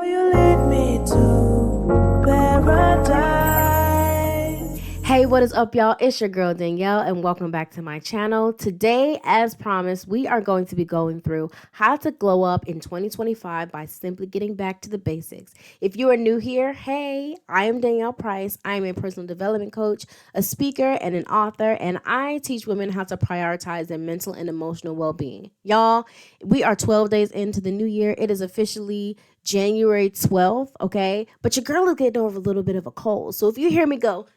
You lead me to paradise. Hey, what is up, y'all? It's your girl Danielle, and welcome back to my channel. Today, as promised, we are going to be going through how to glow up in 2025 by simply getting back to the basics. If you are new here, hey, I am Danielle Price. I am a personal development coach, a speaker, and an author, and I teach women how to prioritize their mental and emotional well-being. Y'all, we are 12 days into the new year. It is officially January 12th, okay? But your girl is getting over a little bit of a cold. So if you hear me go,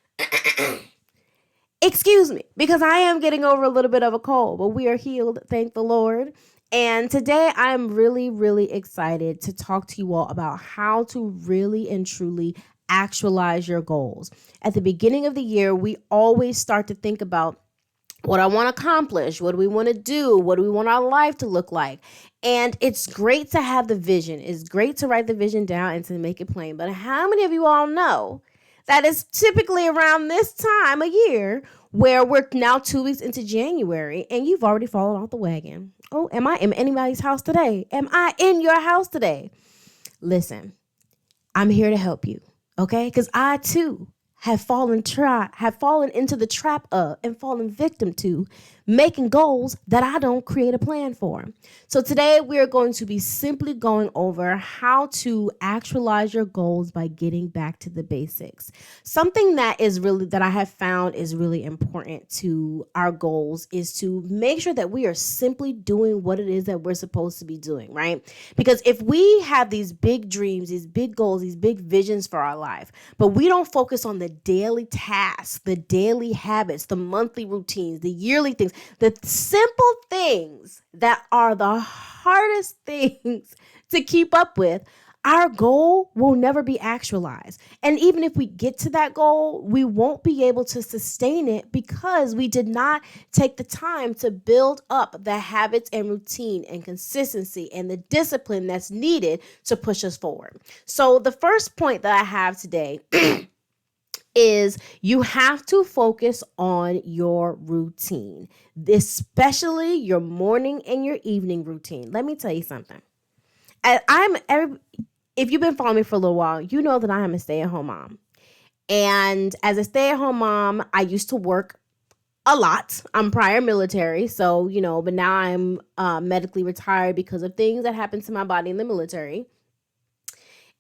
excuse me, because I am getting over a little bit of a cold, but we are healed, thank the Lord. And today I'm really excited to talk to you all about how to really and truly actualize your goals. At the beginning of the year, we always start to think about what I want to accomplish, what do we want to do, what do we want our life to look like. And it's great to have the vision. It's great to write the vision down and to make it plain. But how many of you all know that is typically around this time of year where we're now 2 weeks into January and you've already fallen off the wagon? Oh, am I in anybody's house today? Am I in your house today? Listen, I'm here to help you, okay? Because I too have fallen into the trap of and fallen victim to making goals that I don't create a plan for. So today we are going to be simply going over how to actualize your goals by getting back to the basics. Something that I have found is really important to our goals is to make sure that we are simply doing what it is that we're supposed to be doing, right? Because if we have these big dreams, these big goals, these big visions for our life, but we don't focus on the daily tasks, the daily habits, the monthly routines, the yearly things, the simple things that are the hardest things to keep up with, our goal will never be actualized. And even if we get to that goal, we won't be able to sustain it because we did not take the time to build up the habits and routine and consistency and the discipline that's needed to push us forward. So the first point that I have today is you have to focus on your routine, especially your morning and your evening routine. Let me tell you something. If you've been following me for a little while, you know that I am a stay-at-home mom. And as a stay-at-home mom, I used to work a lot. I'm prior military, so, but now I'm medically retired because of things that happened to my body in the military.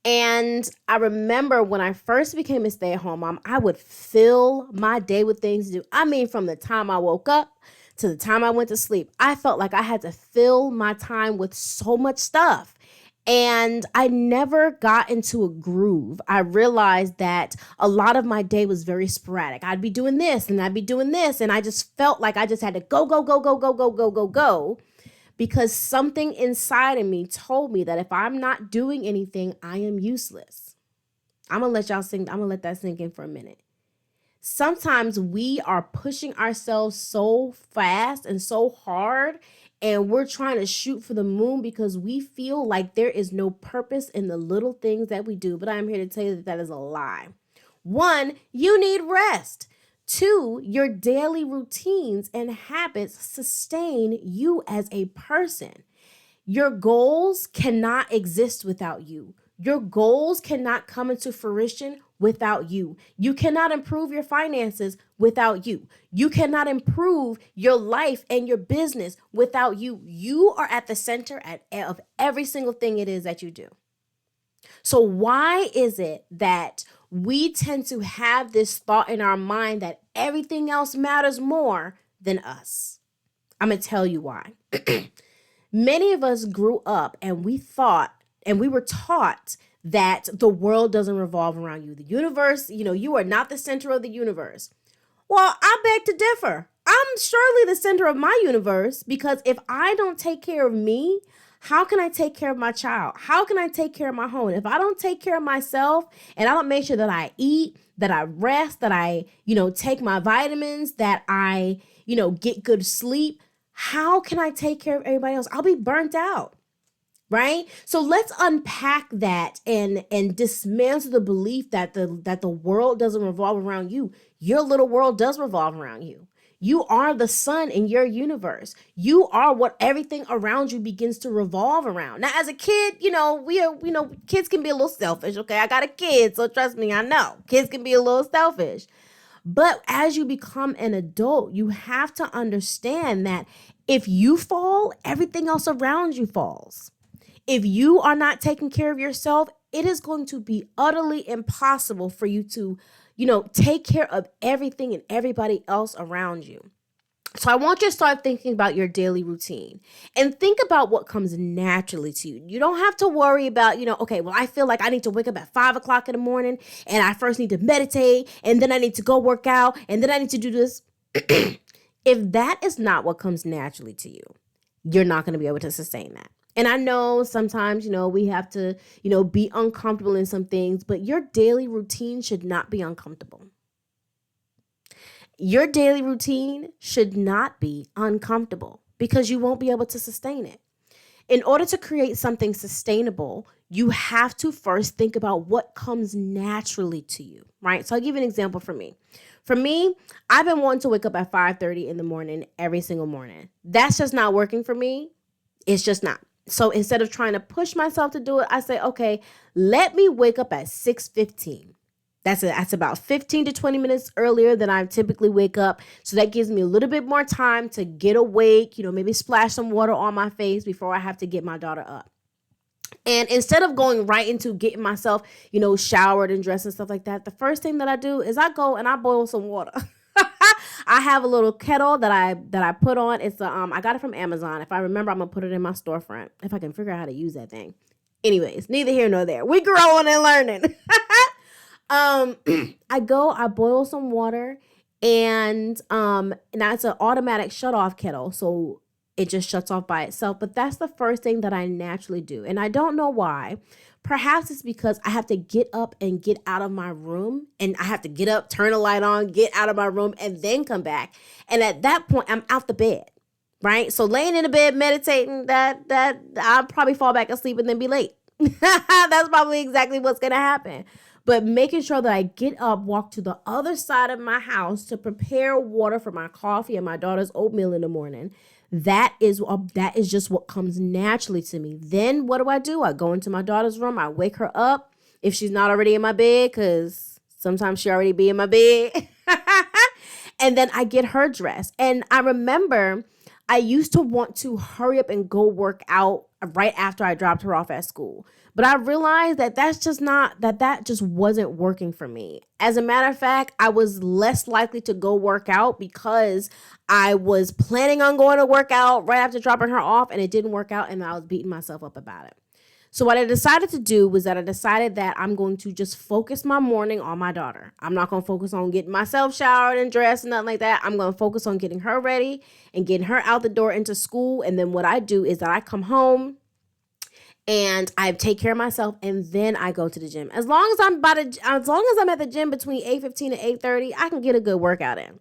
And I remember when I first became a stay-at-home mom, I would fill my day with things to do. I mean, from the time I woke up to the time I went to sleep, I felt like I had to fill my time with so much stuff. And I never got into a groove. I realized that a lot of my day was very sporadic. I'd be doing this and I'd be doing this. And I just felt like I just had to go. Because something inside of me told me that if I'm not doing anything, I am useless. I'm going to let that sink in for a minute. Sometimes we are pushing ourselves so fast and so hard, and we're trying to shoot for the moon because we feel like there is no purpose in the little things that we do. But I'm here to tell you that that is a lie. 1, you need rest. 2, your daily routines and habits sustain you as a person. Your goals cannot exist without you. Your goals cannot come into fruition without you. You cannot improve your finances without you. You cannot improve your life and your business without you. You are at the center of every single thing it is that you do. So why is it that we tend to have this thought in our mind that everything else matters more than us? I'm going to tell you why. Many of us grew up and we were taught that the world doesn't revolve around you. The universe, you are not the center of the universe. Well, I beg to differ. I'm surely the center of my universe, because if I don't take care of me, how can I take care of my child? How can I take care of my home? If I don't take care of myself and I don't make sure that I eat, that I rest, that I, take my vitamins, that I, get good sleep, how can I take care of everybody else? I'll be burnt out. Right? So let's unpack that and dismantle the belief that the world doesn't revolve around you. Your little world does revolve around you. You are the sun in your universe. You are what everything around you begins to revolve around. Now, as a kid, kids can be a little selfish. Okay, I got a kid, so trust me, I know kids can be a little selfish. But as you become an adult, you have to understand that if you fall, everything else around you falls. If you are not taking care of yourself, it is going to be utterly impossible for you to, take care of everything and everybody else around you. So I want you to start thinking about your daily routine and think about what comes naturally to you. You don't have to worry about, okay, well, I feel like I need to wake up at 5 o'clock in the morning and I first need to meditate and then I need to go work out and then I need to do this. If that is not what comes naturally to you, you're not going to be able to sustain that. And I know sometimes, we have to, be uncomfortable in some things, but your daily routine should not be uncomfortable. Your daily routine should not be uncomfortable because you won't be able to sustain it. In order to create something sustainable, you have to first think about what comes naturally to you, right? So I'll give you an example for me. For me, I've been wanting to wake up at 5:30 in the morning every single morning. That's just not working for me. It's just not. So instead of trying to push myself to do it, I say, okay, let me wake up at 6:15. That's about 15 to 20 minutes earlier than I typically wake up. So that gives me a little bit more time to get awake, maybe splash some water on my face before I have to get my daughter up. And instead of going right into getting myself, showered and dressed and stuff like that, the first thing that I do is I go and I boil some water. I have a little kettle that I put on. It's I got it from Amazon. If I remember, I'm gonna put it in my storefront if I can figure out how to use that thing. Anyways, neither here nor there. We growing and learning. I boil some water and now it's an automatic shut off kettle. So it just shuts off by itself. But that's the first thing that I naturally do. And I don't know why. Perhaps it's because I have to get up and get out of my room and I have to get up, turn the light on, get out of my room and then come back. And at that point, I'm out the bed, right? So laying in the bed, meditating, that I'll probably fall back asleep and then be late. That's probably exactly what's going to happen. But making sure that I get up, walk to the other side of my house to prepare water for my coffee and my daughter's oatmeal in the morning. That is just what comes naturally to me. Then what do? I go into my daughter's room. I wake her up if she's not already in my bed, because sometimes she already be in my bed. And then I get her dressed. And I remember I used to want to hurry up and go work out right after I dropped her off at school. But I realized that that just wasn't working for me. As a matter of fact, I was less likely to go work out because I was planning on going to work out right after dropping her off and it didn't work out and I was beating myself up about it. So what I decided to do was that I decided that I'm going to just focus my morning on my daughter. I'm not going to focus on getting myself showered and dressed and nothing like that. I'm going to focus on getting her ready and getting her out the door into school. And then what I do is that I come home and I take care of myself, and then I go to the gym. As long as I'm at the gym between 8:15 and 8:30, I can get a good workout in.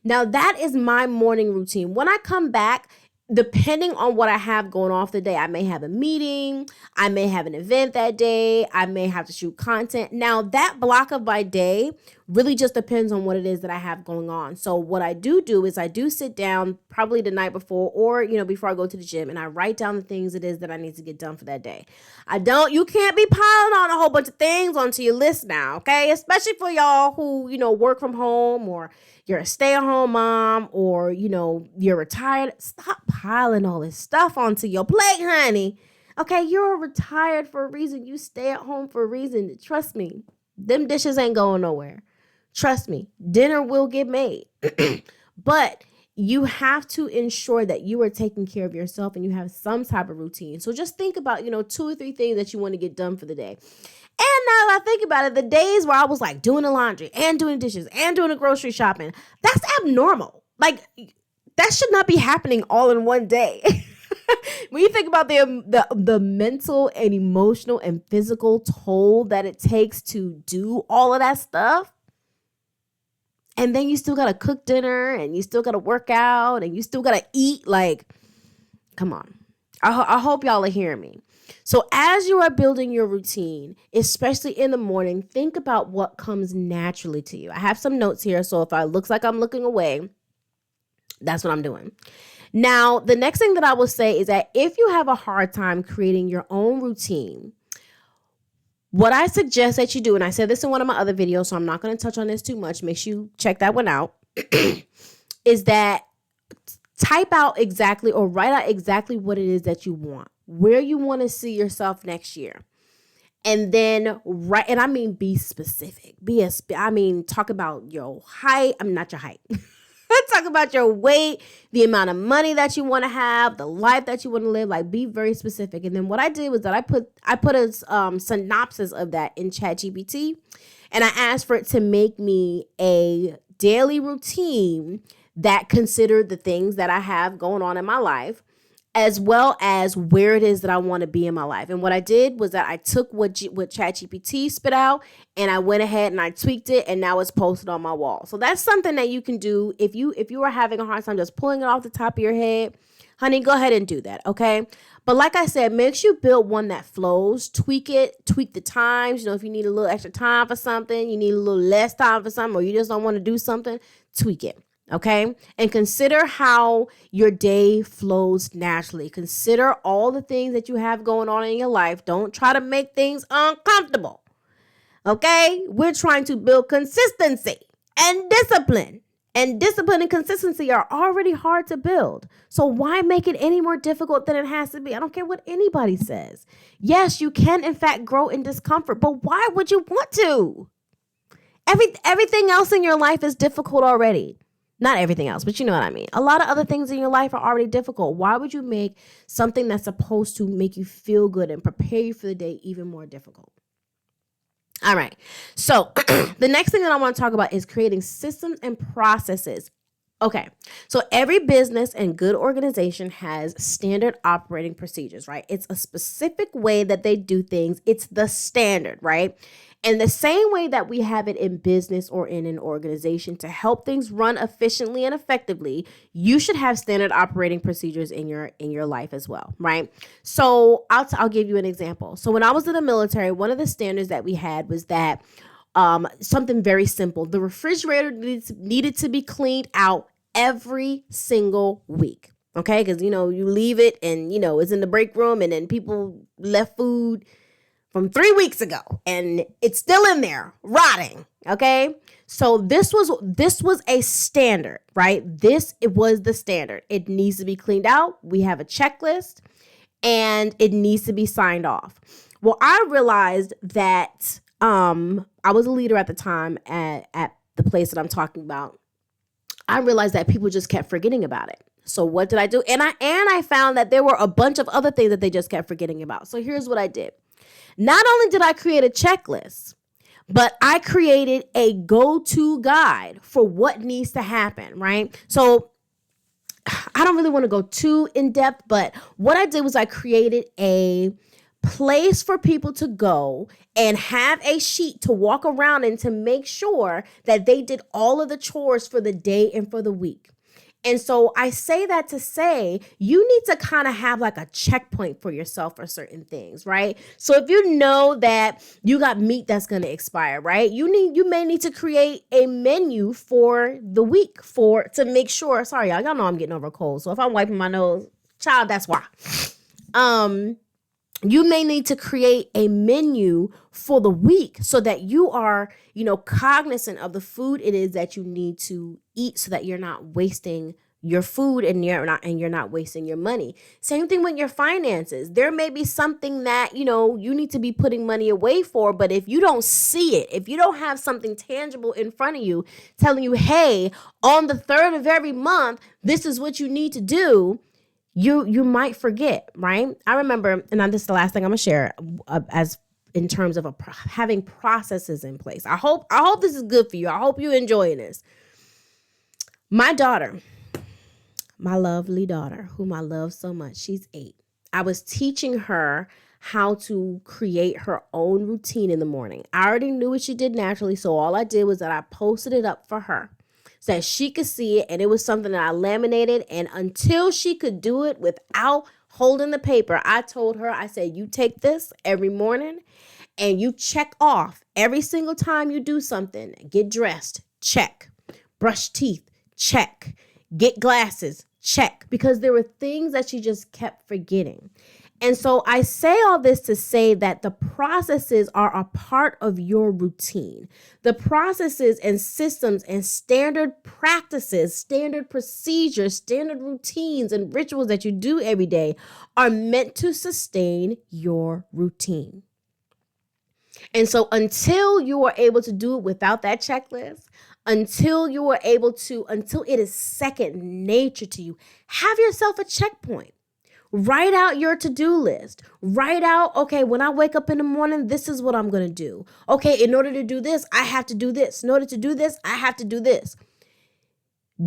Now that is my morning routine. When I come back, depending on what I have going off the day, I may have a meeting, I may have an event that day, I may have to shoot content. Now that block of my day really just depends on what it is that I have going on. So what I do is I do sit down probably the night before or, before I go to the gym, and I write down the things it is that I need to get done for that day. You can't be piling on a whole bunch of things onto your list now, okay? Especially for y'all who, work from home, or you're a stay-at-home mom, or, you're retired. Stop piling all this stuff onto your plate, honey. Okay, you're retired for a reason. You stay at home for a reason. Trust me, them dishes ain't going nowhere. Trust me, dinner will get made. But you have to ensure that you are taking care of yourself and you have some type of routine. So just think about, 2 or 3 things that you want to get done for the day. And now that I think about it, the days where I was like doing the laundry and doing dishes and doing the grocery shopping, that's abnormal. Like, that should not be happening all in one day. When you think about the mental and emotional and physical toll that it takes to do all of that stuff, and then you still got to cook dinner and you still got to work out and you still got to eat, like, come on. I hope y'all are hearing me. So as you are building your routine, especially in the morning, think about what comes naturally to you. I have some notes here, so if it looks like I'm looking away, That's what I'm doing. Now, the next thing that I will say is that if you have a hard time creating your own routine, what I suggest that you do, and I said this in one of my other videos, so I'm not going to touch on this too much, make sure you check that one out, is that type out exactly or write out exactly what it is that you want, where you want to see yourself next year. And then write, and I mean be specific. Talk about your height. Not your height. Talk about your weight, the amount of money that you want to have, the life that you want to live. Like, be very specific. And then what I did was that I put a synopsis of that in ChatGPT, and I asked for it to make me a daily routine that considered the things that I have going on in my life, as well as where it is that I want to be in my life. And what I did was that I took what ChatGPT spit out, and I went ahead and I tweaked it, and now it's posted on my wall. So that's something that you can do if you are having a hard time just pulling it off the top of your head. Honey, go ahead and do that, okay? But like I said, make sure you build one that flows. Tweak it, tweak the times. If you need a little extra time for something, you need a little less time for something, or you just don't want to do something, tweak it. Okay. And consider how your day flows naturally. Consider all the things that you have going on in your life. Don't try to make things uncomfortable. Okay. We're trying to build consistency and discipline. And discipline and consistency are already hard to build. So why make it any more difficult than it has to be? I don't care what anybody says. Yes, you can in fact grow in discomfort, but why would you want to? Everything else in your life is difficult already. Not everything else, but you know what I mean. A lot of other things in your life are already difficult. Why would you make something that's supposed to make you feel good and prepare you for the day even more difficult? All right. So the next thing that I want to talk about is creating systems and processes. Okay. So every business and good organization has standard operating procedures, right? It's a specific way that they do things. It's the standard, right? And the same way that we have it in business or in an organization to help things run efficiently and effectively, you should have standard operating procedures in your life as well, right? So I'll give you an example. So when I was in the military, one of the standards that we had was that something very simple. The refrigerator needed to be cleaned out every single week. Okay, because you leave it and it's in the break room, and then people left food from 3 weeks ago and it's still in there rotting. Okay. So this was a standard, right? It was the standard. It needs to be cleaned out. We have a checklist and it needs to be signed off. Well, I realized that I was a leader at the time at the place that I'm talking about. I realized that people just kept forgetting about it. So what did I do? And I found that there were a bunch of other things that they just kept forgetting about. So here's what I did. Not only did I create a checklist, but I created a go-to guide for what needs to happen, right? So I don't really want to go too in depth, but what I did was I created a place for people to go and have a sheet to walk around in to make sure that they did all of the chores for the day and for the week. And so I say that to say you need to kind of have like a checkpoint for yourself for certain things, right? So if you know that you got meat that's going to expire, right? You may need to create a menu for the week to make sure. Sorry, y'all know I'm getting over a cold. So if I'm wiping my nose, child, that's why. You may need to create a menu for the week so that you are, cognizant of the food it is that you need to eat so that you're not wasting your food and you're not wasting your money. Same thing with your finances. There may be something that, you need to be putting money away for, but if you don't see it, if you don't have something tangible in front of you telling you, hey, on the 3rd of every month, this is what you need to do, you might forget, right? I remember, and this is the last thing I'm gonna share as in terms of having processes in place. I hope this is good for you. I hope you're enjoying this. My daughter, my lovely daughter, whom I love so much, she's 8. I was teaching her how to create her own routine in the morning. I already knew what she did naturally, so all I did was that I posted it up for her so that she could see it, and it was something that I laminated, and until she could do it without holding the paper, I told her, I said, you take this every morning and you check off every single time you do something. Get dressed, check. Brush teeth, check. Get glasses, check. Because there were things that she just kept forgetting. And so I say all this to say that the processes are a part of your routine. The processes and systems and standard practices, standard procedures, standard routines and rituals that you do every day are meant to sustain your routine. And so until you are able to do it without that checklist, until it is second nature to you, have yourself a checkpoint. Write out your to-do list. Write out, okay, when I wake up in the morning, this is what I'm going to do. Okay, in order to do this, I have to do this. In order to do this, I have to do this.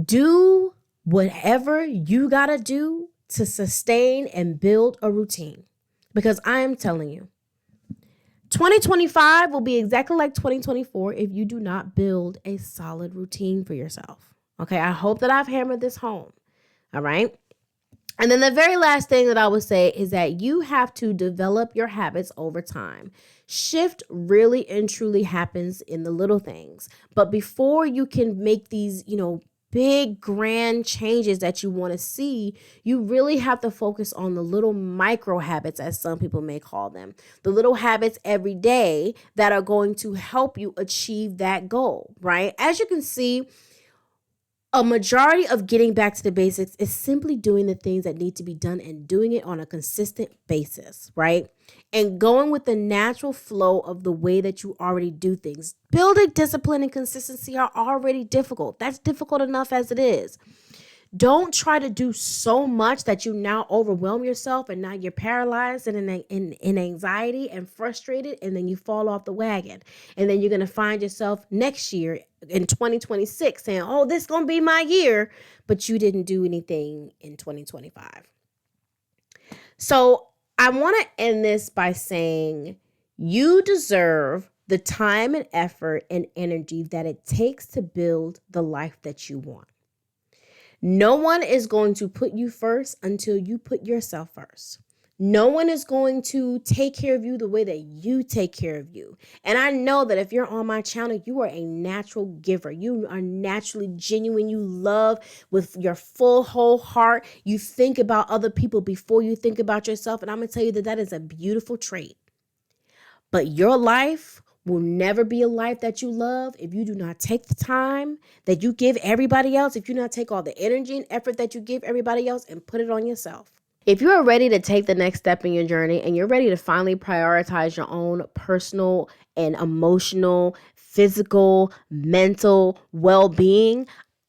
Do whatever you got to do to sustain and build a routine. Because I am telling you, 2025 will be exactly like 2024 if you do not build a solid routine for yourself. Okay, I hope that I've hammered this home. All right. And then the very last thing that I would say is that you have to develop your habits over time. Shift really and truly happens in the little things. But before you can make these, big grand changes that you want to see, you really have to focus on the little micro habits, as some people may call them, the little habits every day that are going to help you achieve that goal, right? As you can see, a majority of getting back to the basics is simply doing the things that need to be done and doing it on a consistent basis, right? And going with the natural flow of the way that you already do things. Building discipline and consistency are already difficult. That's difficult enough as it is. Don't try to do so much that you now overwhelm yourself and now you're paralyzed and in anxiety and frustrated, and then you fall off the wagon. And then you're going to find yourself next year in 2026 saying, oh, this is going to be my year, but you didn't do anything in 2025. So I want to end this by saying you deserve the time and effort and energy that it takes to build the life that you want. No one is going to put you first until you put yourself first. No one is going to take care of you the way that you take care of you. And I know that if you're on my channel, you are a natural giver. You are naturally genuine. You love with your full whole heart. You think about other people before you think about yourself. And I'm going to tell you that that is a beautiful trait. But your life will never be a life that you love if you do not take the time that you give everybody else, if you not take all the energy and effort that you give everybody else and put it on yourself. If you are ready to take the next step in your journey and you're ready to finally prioritize your own personal and emotional, physical, mental well-being,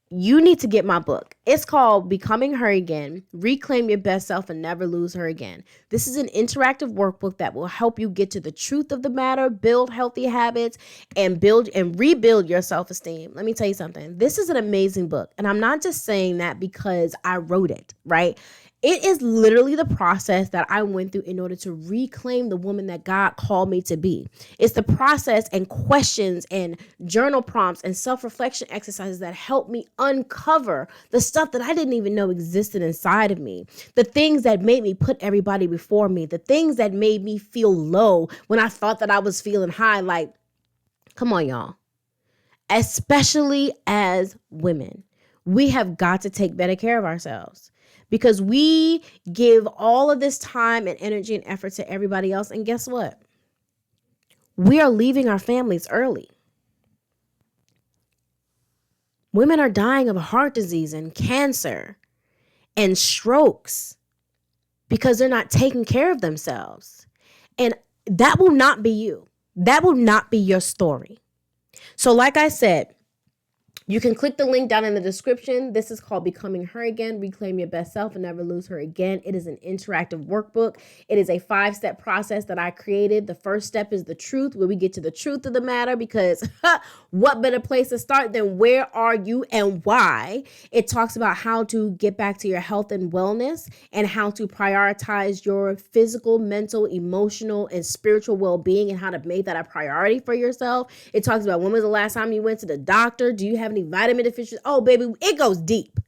you need to get my book. It's called Becoming Her Again, Reclaim Your Best Self and Never Lose Her Again. This is an interactive workbook that will help you get to the truth of the matter, build healthy habits, and build and rebuild your self-esteem. Let me tell you something. This is an amazing book. And I'm not just saying that because I wrote it, right? It is literally the process that I went through in order to reclaim the woman that God called me to be. It's the process and questions and journal prompts and self-reflection exercises that help me uncover the stuff that I didn't even know existed inside of me. The things that made me put everybody before me. The things that made me feel low when I thought that I was feeling high. Like, come on, y'all. Especially as women, we have got to take better care of ourselves. Because we give all of this time and energy and effort to everybody else. And guess what? We are leaving our families early. Women are dying of heart disease and cancer and strokes because they're not taking care of themselves. And that will not be you. That will not be your story. So like I said, you can click the link down in the description. This is called Becoming Her Again, Reclaim Your Best Self and Never Lose Her Again. It is an interactive workbook. It is a 5-step process that I created. The first step is the truth, where we get to the truth of the matter, because what better place to start than where are you and why? It talks about how to get back to your health and wellness and how to prioritize your physical, mental, emotional, and spiritual well-being and how to make that a priority for yourself. It talks about when was the last time you went to the doctor? Do you have any vitamin deficiencies? Oh, baby, it goes deep.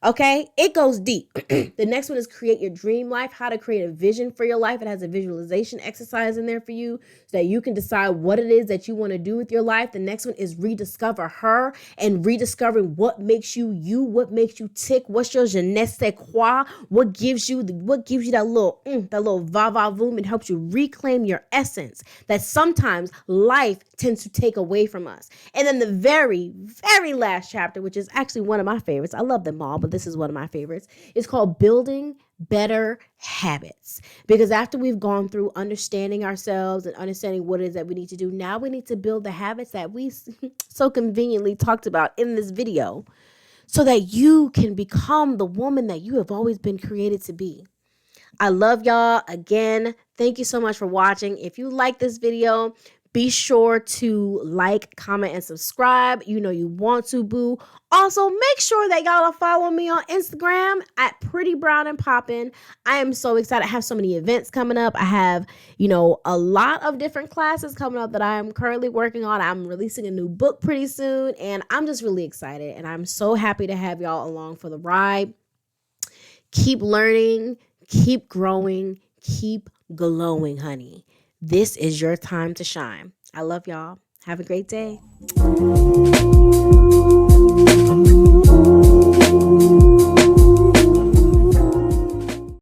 Okay, it goes deep. The next one is create your dream life, how to create a vision for your life. It has a visualization exercise in there for you so that you can decide what it is that you want to do with your life. The next one is rediscover her and rediscovering what makes you you, what makes you tick, what's your je ne sais quoi, what gives you that little va va voom and helps you reclaim your essence that sometimes life tends to take away from us. And then the very, very last chapter, which is actually one of my favorites. I love them all, but this is one of my favorites. It's called Building Better Habits. Because after we've gone through understanding ourselves and understanding what it is that we need to do, now we need to build the habits that we so conveniently talked about in this video so that you can become the woman that you have always been created to be. I love y'all. Again, thank you so much for watching. If you like this video, be sure to like, comment, and subscribe. You know you want to, boo. Also, make sure that y'all are following me on Instagram at Pretty Brown and Poppin'. I am so excited. I have so many events coming up. I have, a lot of different classes coming up that I am currently working on. I'm releasing a new book pretty soon, and I'm just really excited. And I'm so happy to have y'all along for the ride. Keep learning, keep growing, keep glowing, honey. This is your time to shine. I love y'all. Have a great day.